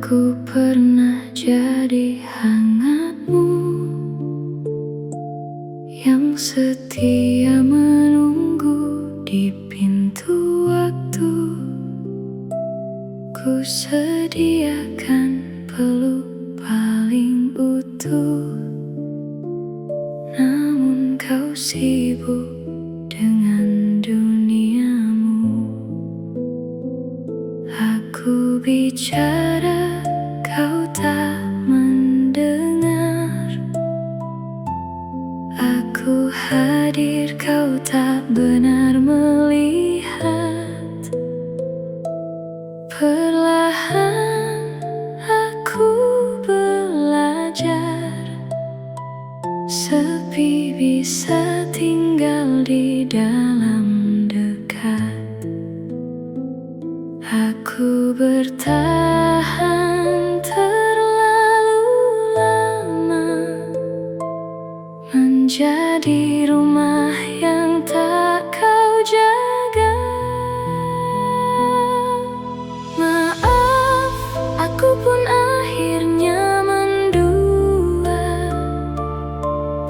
Aku pernah jadi hangatmu yang setia menunggu di pintu waktu. Ku sediakan peluk paling utuh, namun kau sibuk dengan duniamu. Aku bicara, kau tak mendengar. Aku hadir, kau tak benar melihat. Perlahan aku belajar, sepi bisa tinggal di dalam dekat. Aku bertahan terlalu lama, menjadi rumah yang tak kau jaga. Maaf, aku pun akhirnya mendua,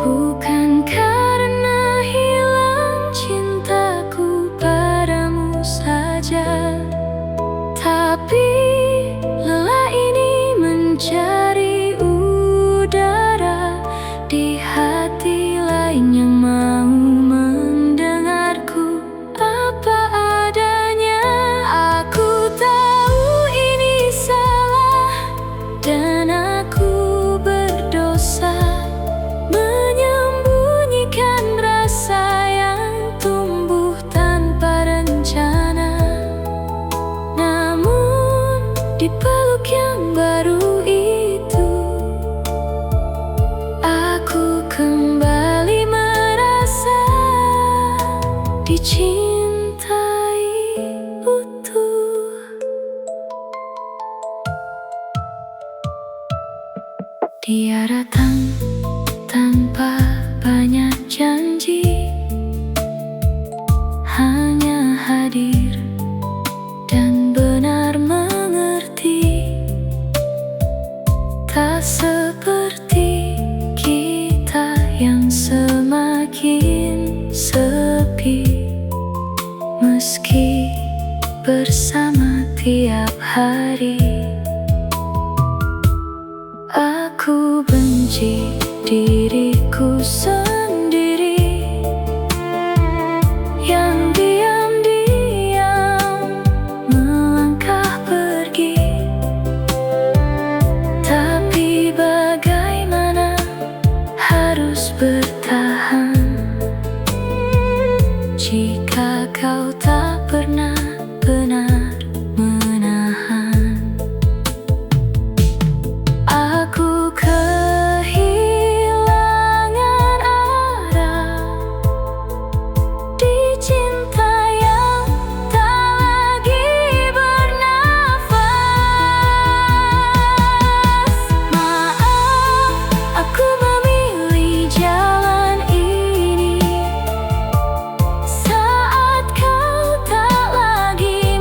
bukan karena hilang cintaku padamu saja, tapi lelah ini mencari udara di hati lain yang mau mendengarku apa adanya. Aku tahu ini salah dan aku berdosa, menyembunyikan rasa yang tumbuh tanpa rencana. Di peluk yang baru itu, aku kembali merasa dicintai utuh. Dia datang tanpa banyak janji, hanya hadir dan benar mengerti. Tak seperti kita yang semakin sepi, meski bersama tiap hari. Aku benci diriku sendiri yang diam-diam melangkah pergi. Tapi bagaimana, harus bertahan jika kau tak pernah benar menahan. Aku kehilangan arah di cinta yang tak lagi bernafas. Maaf, aku memilih jalan ini saat kau tak lagi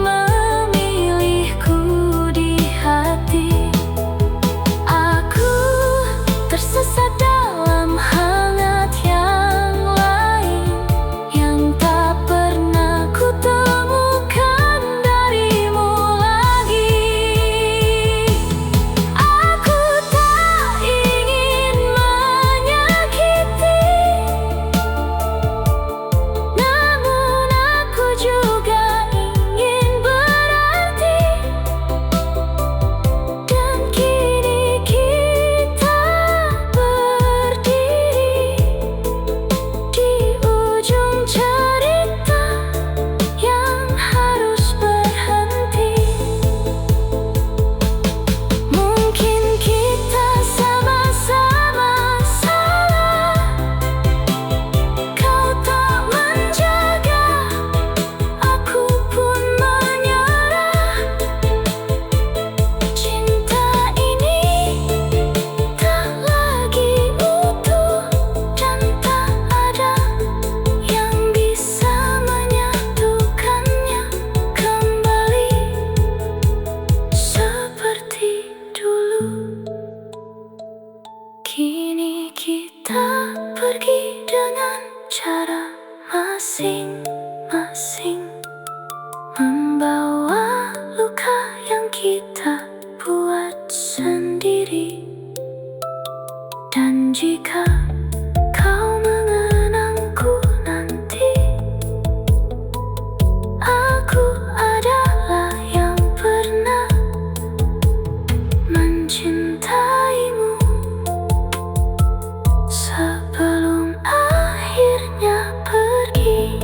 membawa luka yang kita buat sendiri. Dan jika kau mengenangku nanti, aku adalah yang pernah mencintaimu sebelum akhirnya pergi.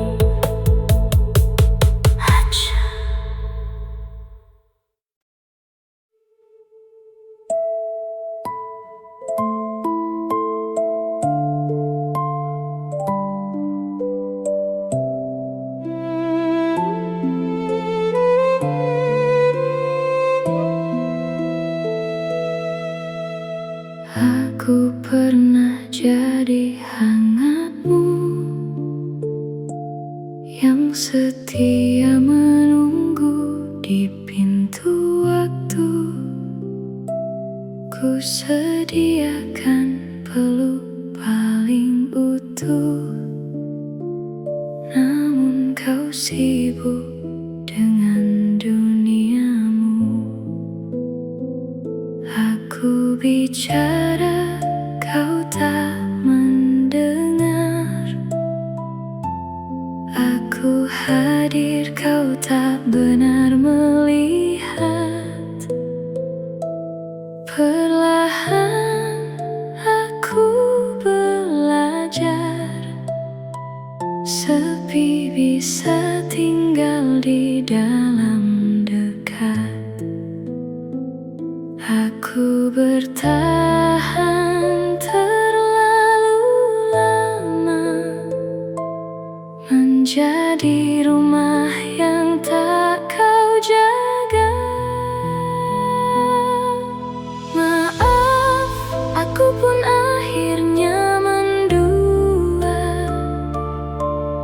Aku pernah jadi hangatmu yang setia menunggu di pintu waktu. Ku sediakan peluk paling utuh, namun kau sibuk dengan duniamu. Aku bicara, kau tak mendengar. Aku hadir, kau tak benar melihat. Perlahan aku belajar, sepi bisa tinggal di dalam dekat. Aku bertahan terlalu lama, menjadi rumah yang tak kau jaga. Maaf, aku pun akhirnya mendua,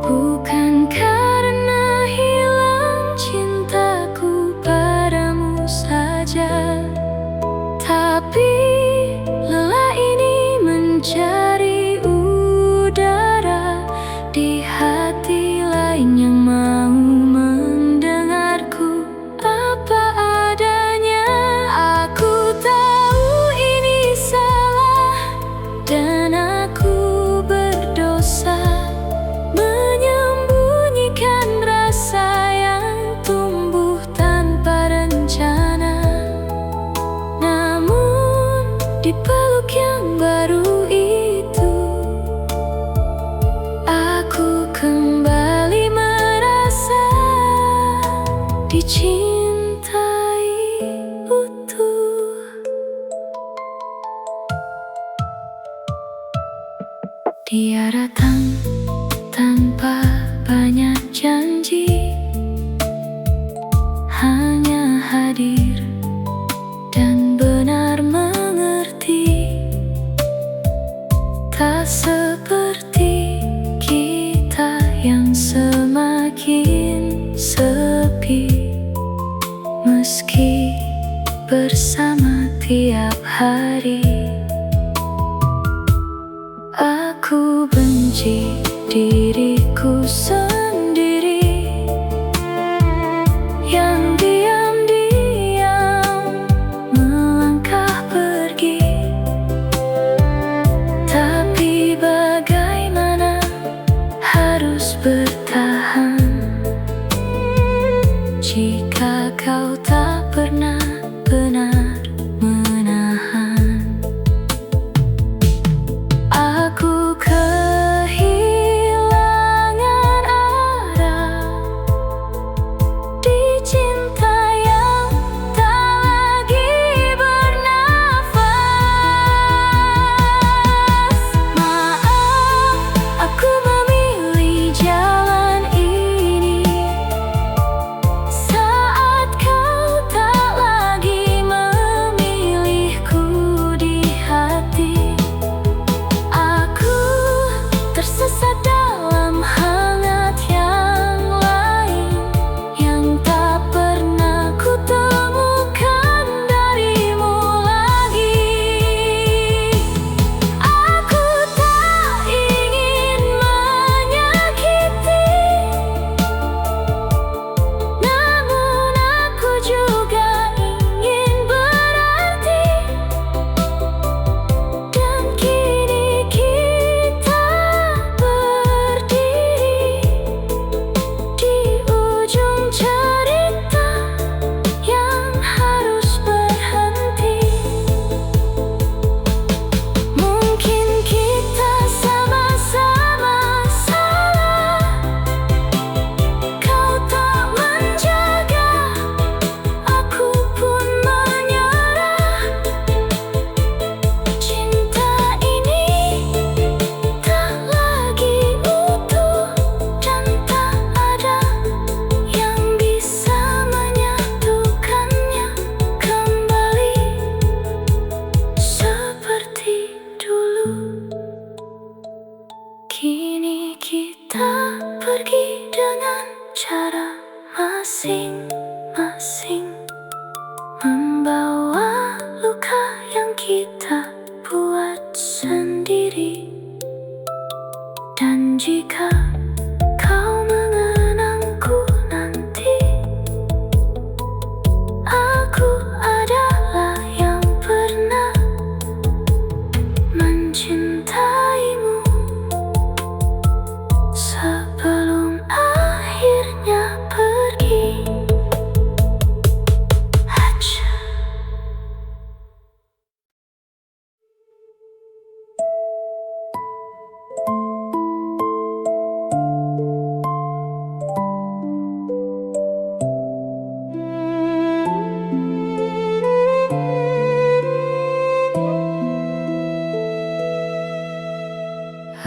bukan karena hilang cintaku padamu saja, tapi lelah ini mencari udara di hati lain yang mau mendengarku apa adanya. Aku tahu ini salah dan aku berdosa menyembunyikan rasa yang tumbuh tanpa rencana. Di peluk yang baru itu, aku kembali merasa dicintai utuh. Dia datang tanpa banyak janji, hanya hadir dan benar mengerti. Tak seperti kita yang semakin sepi, meski bersama tiap hari. Aku benci diriku sendiri yang diam-diam melangkah pergi. Tapi bagaimana, harus bertahan jika kau tak pernah benar menahan. Aku kehilangan arah di cinta yang tak lagi bernafas. Maaf, aku memilih jalan ini saat kau tak lagi mendengar. masing-masing membawa luka yang kita buat sendiri. Dan jika kau mengenangku nanti, aku adalah yang pernah mencintaimu sebelum akhirnya pergi. Aja.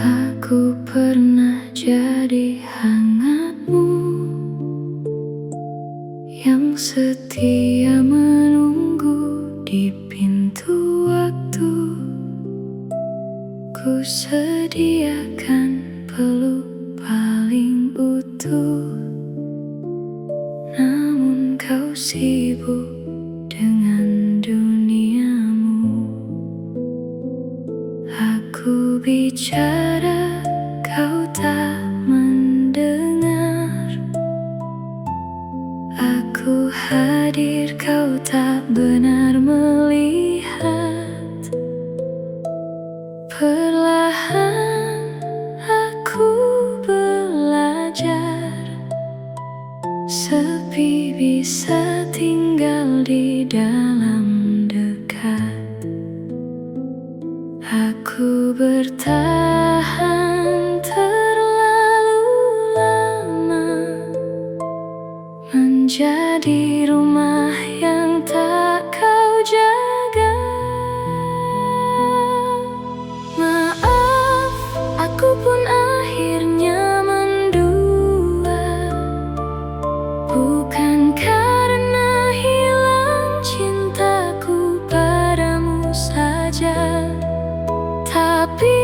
Aku pernah jadi hangatmu yang setia menunggu di pintu waktu. Ku sediakan peluk paling utuh, namun kau sibuk dengan duniamu. Aku bicara, kau tak mendengar. Aku hadir, kau tak benar melihat. Perlahan aku belajar, sepi bisa tinggal di dalam dekat. Aku bertahan terlalu lama, menjadi rumah yang tak kau jaga. Maaf, aku pun akhirnya mendua, bukan karena hilang cintaku padamu saja, tapi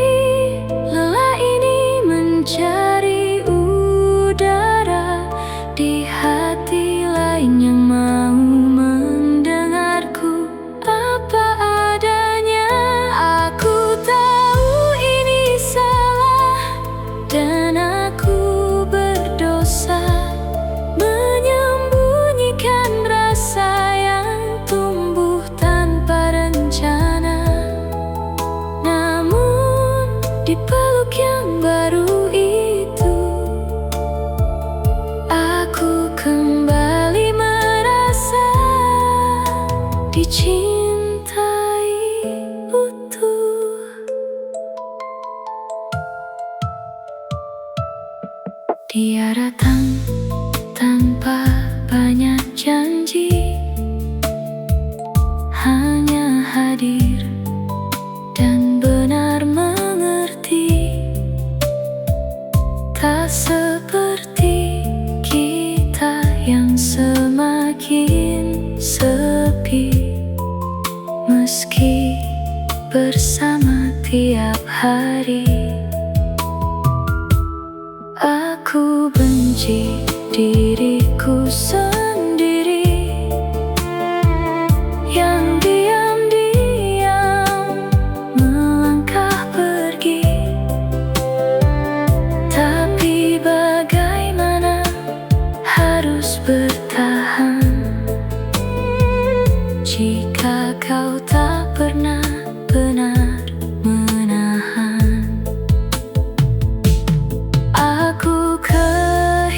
lelah ini mencari udara di hati lain yang mau mendengarku apa adanya. Aku tahu ini salah dan aku berdosa menyembunyikan rasa yang tumbuh tanpa rencana. Di peluk yang baru itu, aku kembali merasa dicintai utuh. Dia datang tanpa banyak janji, hanya hadir dan benar mengerti. Tak seperti kita yang semakin sepi, meski bersama tiap hari. Aku benci diriku sendiri yang diam-diam melangkah pergi. Tapi bagaimana, harus bertahan jika kau tak pernah benar menahan. Aku kehilangan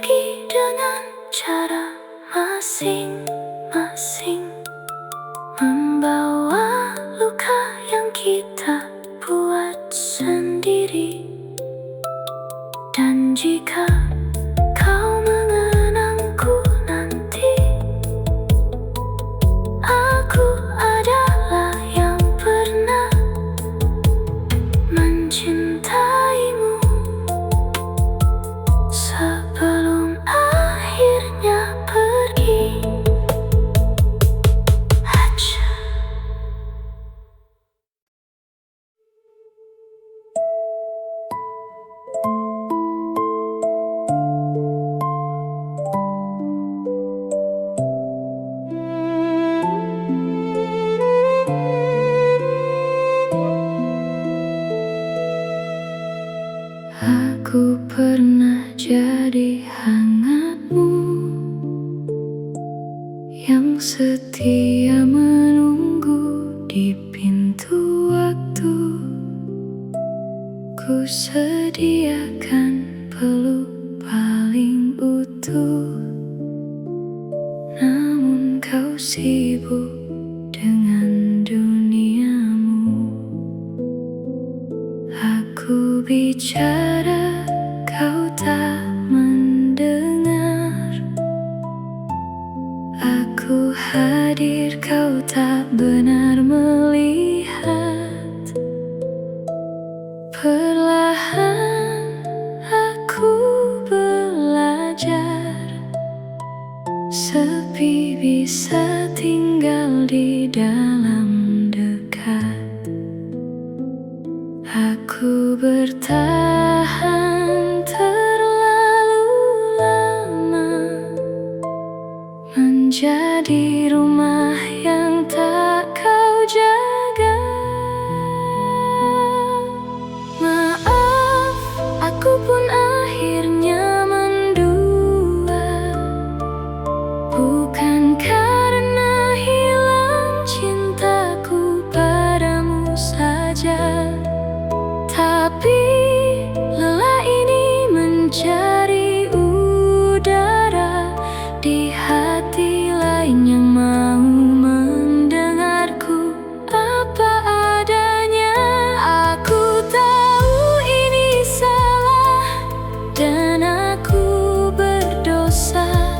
pergi dengan cara masing-masing, membawa luka yang kita buat sendiri. Dan jika kau mengenangku nanti, aku adalah yang pernah mencintaimu sebelum akhirnya pergi. Aja. Aku pernah jadi hangatmu yang setia menunggu di pintu waktu. Ku sediakan peluk paling utuh, namun kau sibuk dengan duniamu. Aku bicara, kau tak mendengar. Aku hadir, kau tak benar melihat. Perlahan aku belajar, sepi bisa tinggal di dalam dekat. Aku bertahan terlalu lama, menjadi rumah yang tak kau jaga. Maaf, aku pun akhirnya mendua, bukan karena hilang cintaku padamu saja, tapi lelah ini mencari udara di hati lain yang mau mendengarku apa adanya. Aku tahu ini salah dan aku berdosa,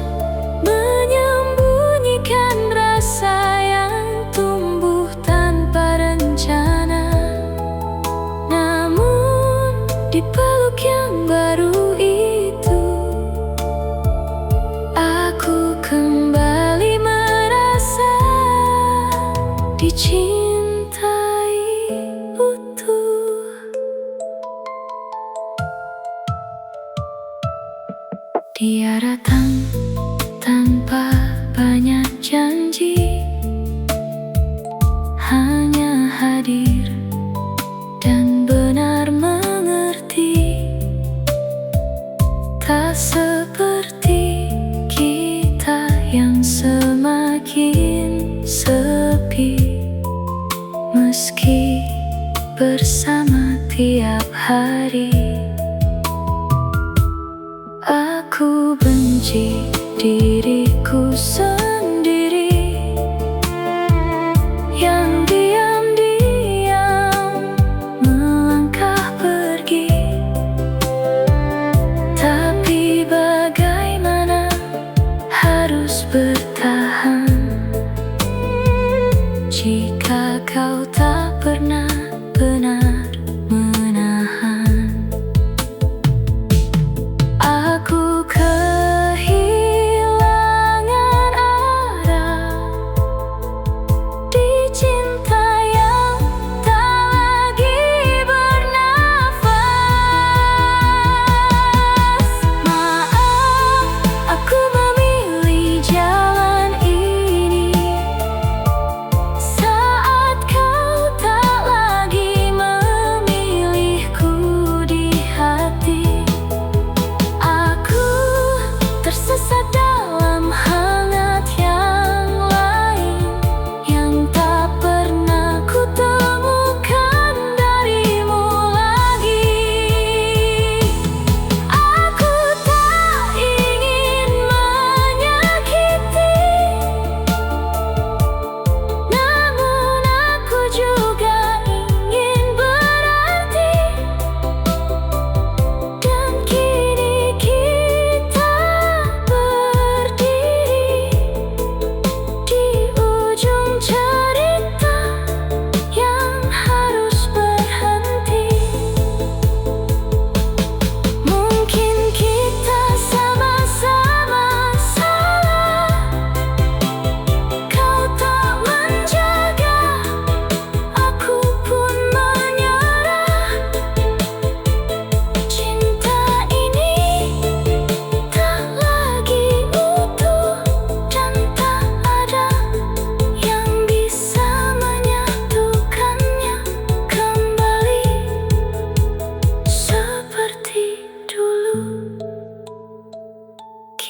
menyembunyikan rasa yang tumbuh tanpa rencana. Di peluk yang baru itu, aku kembali merasa dicintai utuh. Dia datang tanpa banyak janji, hanya hadir dan benar mengerti. Tak seperti kita yang semakin sepi, meski bersama tiap hari. Aku benci diriku sendiri yang diam-diam melangkah pergi. Tapi bagaimana, harus bertahan jika kau tak pernah benar menahan. Aku kehilangan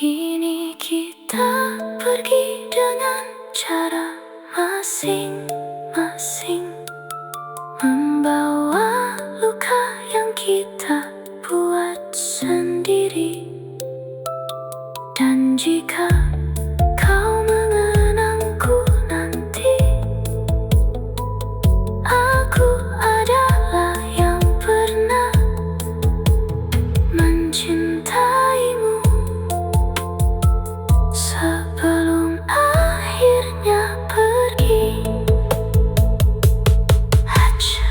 Kini kita pergi dengan cara masing-masing, membawa luka yang kita buat sendiri. Dan jika kau mengenangku nanti, aku adalah yang pernah mencintaimu sebelum akhirnya pergi. Aja.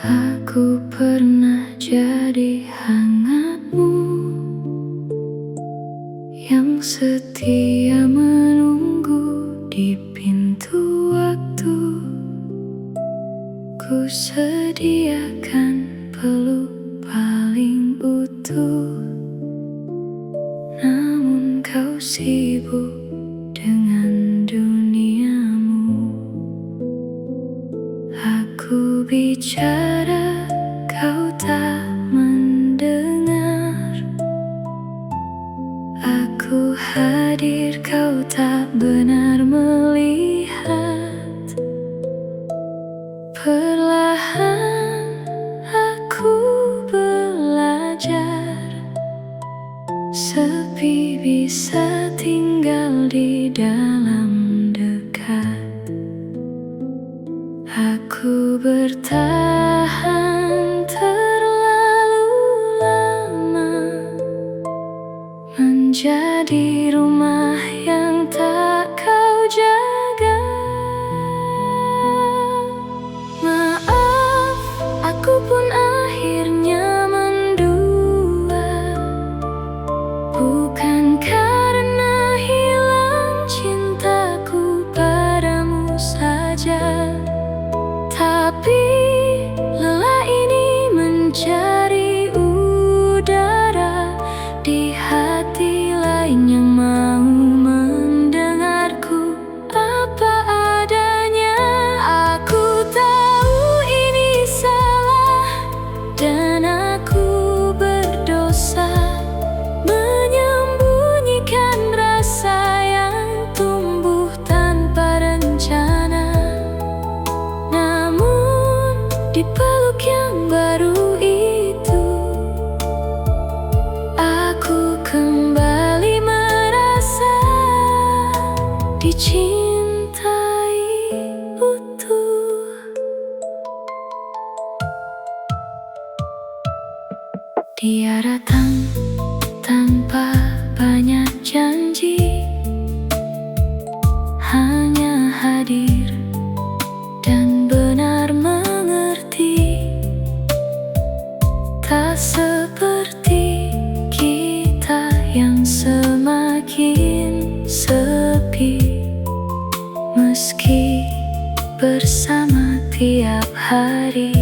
Aku pernah jadi hangatmu yang setia menunggu di pintu waktu. Ku sediakan peluk paling utuh, namun kau sibuk dengan duniamu. Aku bicara, kau tak mendengar. Aku hadir, kau tak benar melihat. Perlahan aku belajar, sepi bisa tinggal di dalam dekat. Aku bertahan terlalu lama, menjadi rumah yang tak kau jaga. Maaf, aku pun akhirnya mendua, bukan karena hilang cintaku padamu saja, tapi lelah ini mencari udara di hati lain yang mau mendengarku apa adanya. Aku tahu ini salah dan aku berdosa, menyembunyikan rasa yang tumbuh tanpa rencana. Di peluk yang baru itu, aku kembali merasa dicintai utuh. Dia datang tanpa banyak janji, hanya hadir dan benar mengerti. Tak seperti kita yang semakin sepi, meski bersama tiap hari.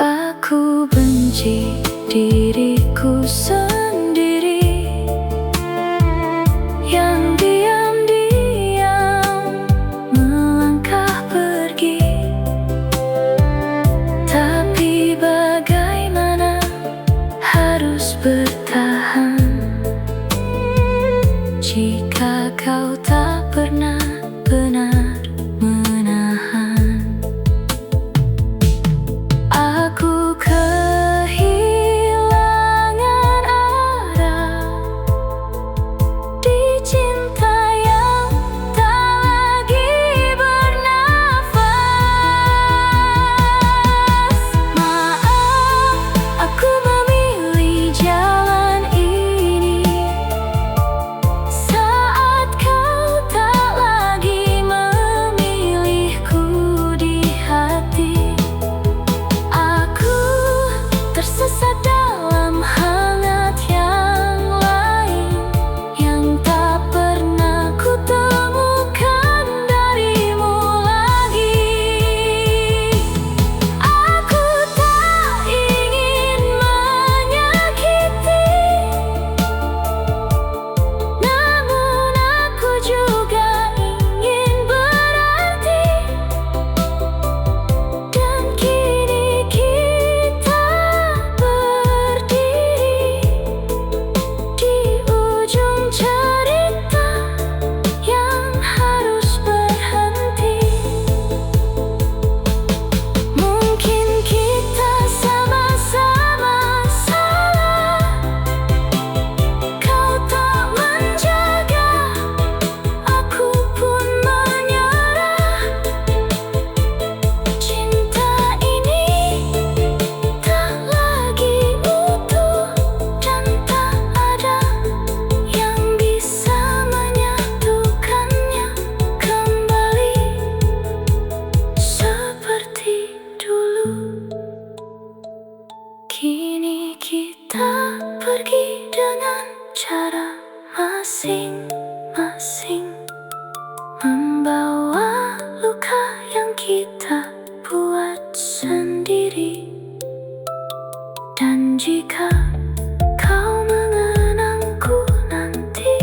Aku benci diriku sendiri yang diam-diam melangkah pergi. Tapi bagaimana, harus bertahan jika kau tak pernah benar menahan. Aku kehilangan sendiri. Dan jika kau mengenangku nanti,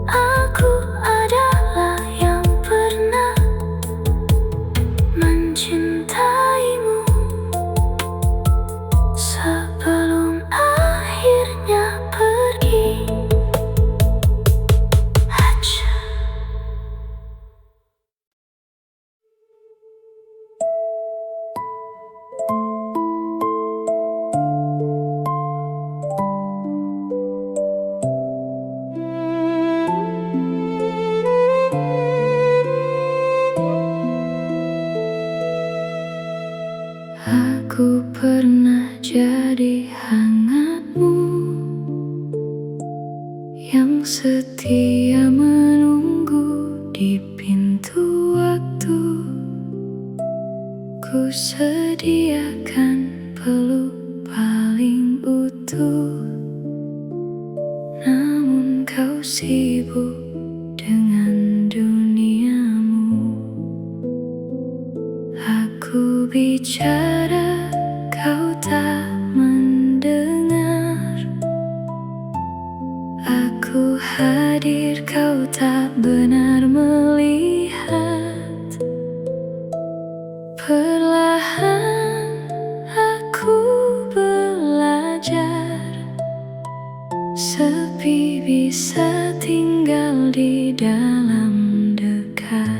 aku adalah yang pernah mencintaimu sebelum akhirnya pergi. Aku pernah jadi hangatmu yang setia menunggu di pintu waktu. Ku sediakan peluk paling utuh, namun kau sibuk dengan duniamu. Aku bicara, kau tak mendengar. Aku hadir, kau tak benar melihat. Perlahan aku belajar, sepi bisa tinggal di dalam dekat.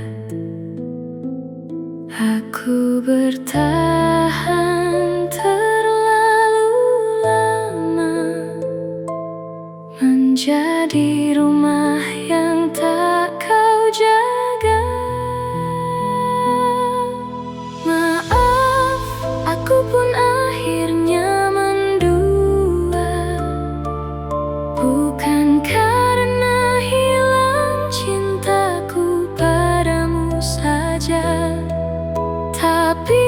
Aku bertahan terlalu lama, menjadi rumah yang tak kau jaga. Maaf, aku pun akhirnya mendua, bukan karena hilang cintaku padamu saja, tapi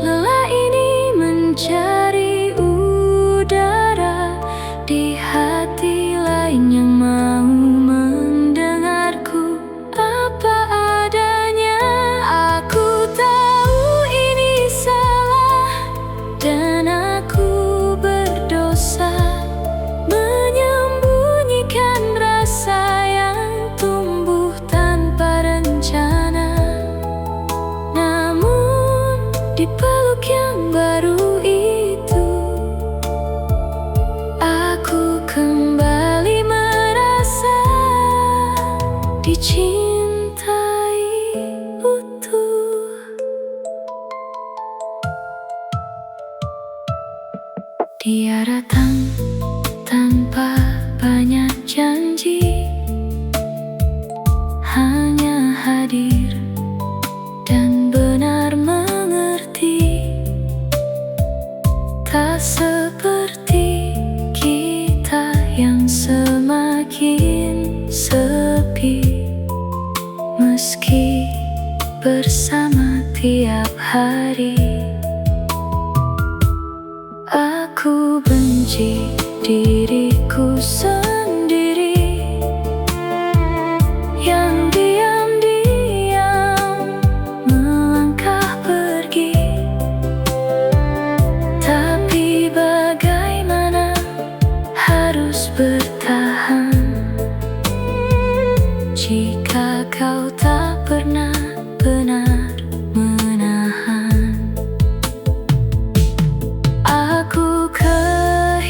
lelah ini mencari udara di hati lain yang mau mendengarku apa adanya. Aku tahu ini salah dan aku berdosa, menyembunyikan rasa yang tumbuh tanpa rencana. Di peluk yang baru itu, aku kembali merasa dicintai utuh. Dia datang tanpa banyak janji, hanya hadir dan benar mengerti. Tak seperti kita yang semakin sepi, meski bersama tiap hari. Aku benci diriku sendiri yang diam-diam melangkah pergi. Tapi bagaimana, harus bertahan jika kau tak pernah benar menahan. Aku kehilangan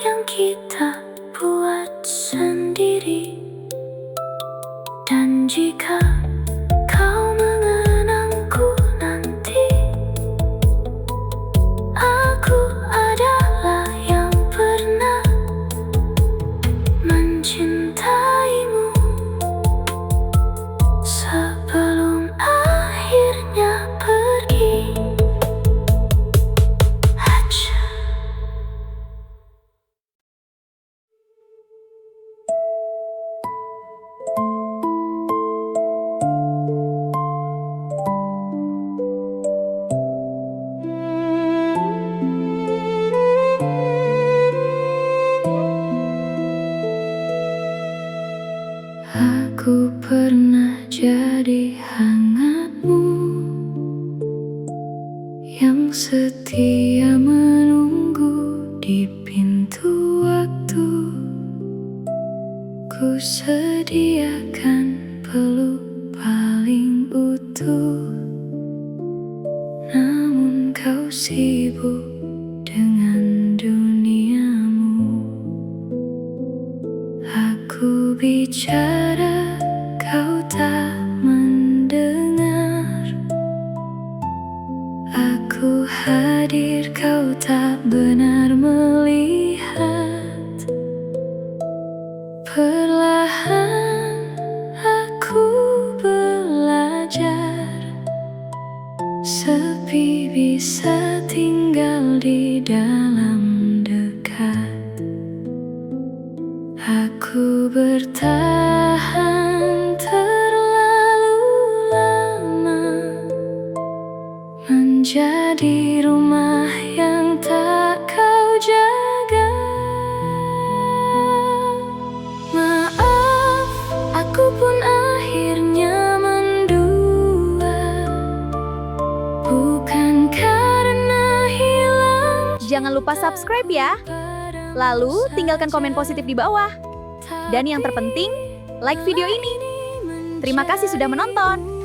yang kita buat sendiri. Dan jika kau mengenangku nanti, aku adalah yang pernah mencintaimu sebelum akhirnya pergi. Aku pernah jadi hangatmu yang setia menunggu di pintu waktu. Ku sediakan peluk paling utuh, namun kau sibuk dengan duniamu. Aku bicara, kau tak mendengar. Aku hadir, kau tak benar melihat. Perlahan aku belajar, sepi bisa tinggal di dalam dekat. Aku bertahan terlalu lama, menjadi rumah yang tak kau jaga. Maaf, aku pun akhirnya mendua, bukan karena hilang. Jangan lupa subscribe ya. Lalu tinggalkan komen positif di bawah. Dan yang terpenting, like video ini. Terima kasih sudah menonton.